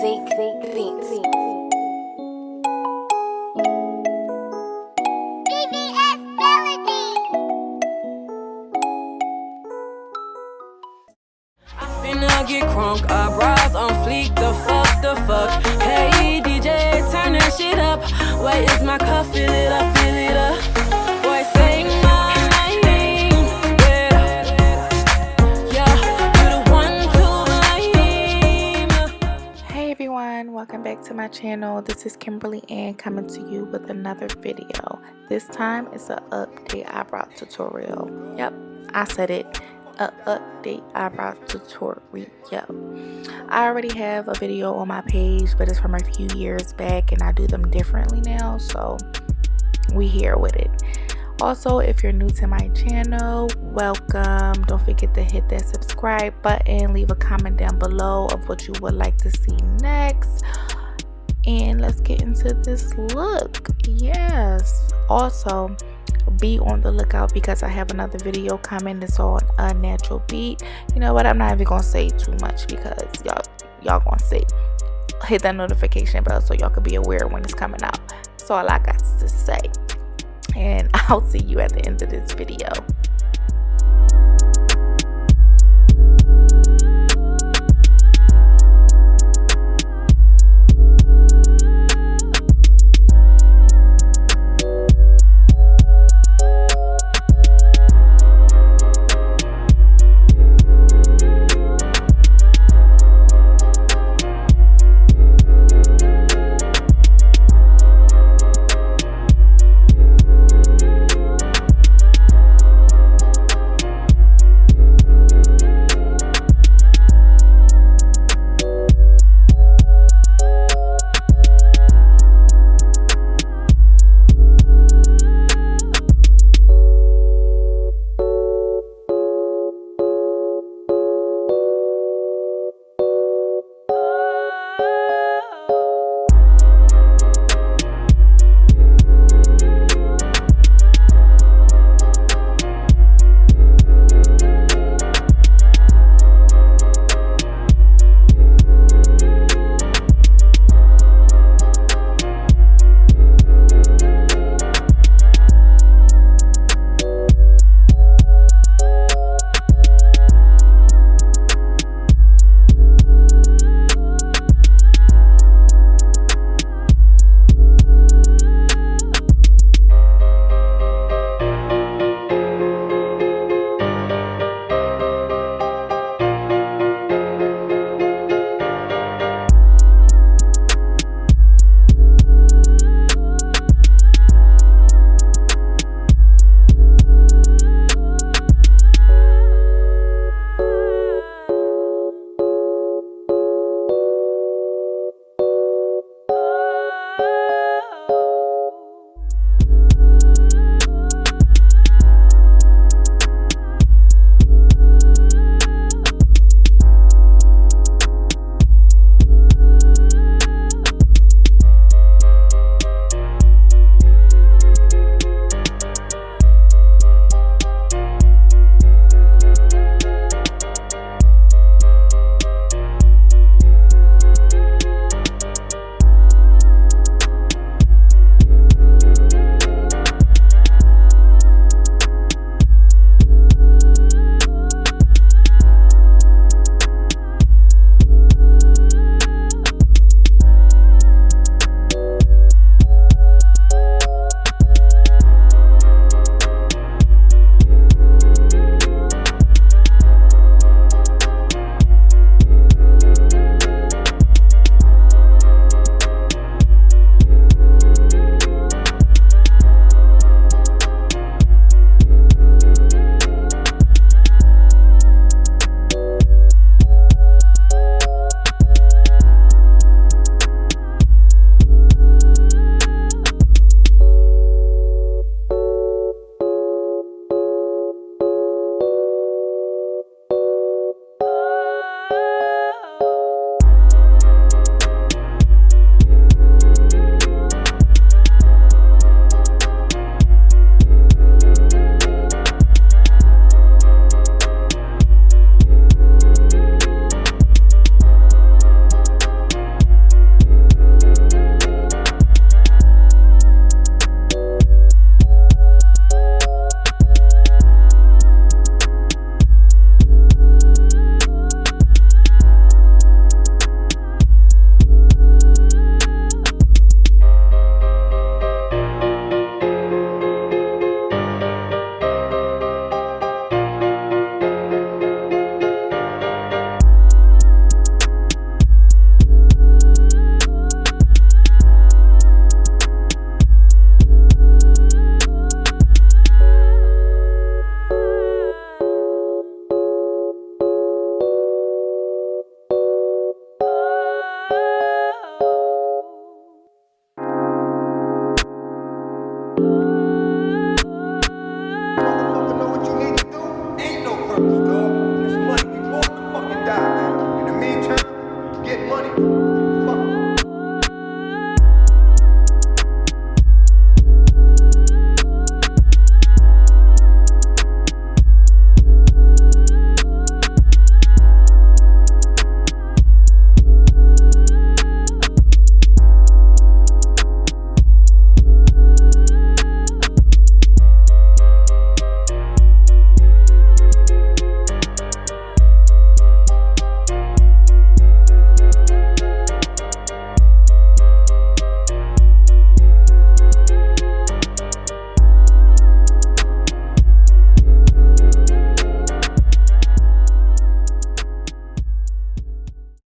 Beats. Finna get crunk, eyebrows on fleek, the fuck. Hey DJ, turn that shit up. Where is my cup? Fill it up. Boy, sing my name, yeah, you the one to blame. Hey everyone, welcome back to my channel. This is Kymberly and coming to you with another video. This time it's an update eyebrow tutorial. Yep, I said it. Update eyebrow tutorial. I already have a video on my page, but it's from a few years back and I do them differently now, so we here with it. Also, if you're new to my channel, welcome. Don't forget to hit that subscribe button, leave a comment down below of what you would like to see next, and let's get into this look. Yes, also be on the lookout because I have another video coming. It's on a natural beat. You know what, I'm not even gonna say too much because y'all gonna see. Hit that notification bell so y'all can be aware when it's coming out. That's all I got to say, and I'll see you at the end of this video.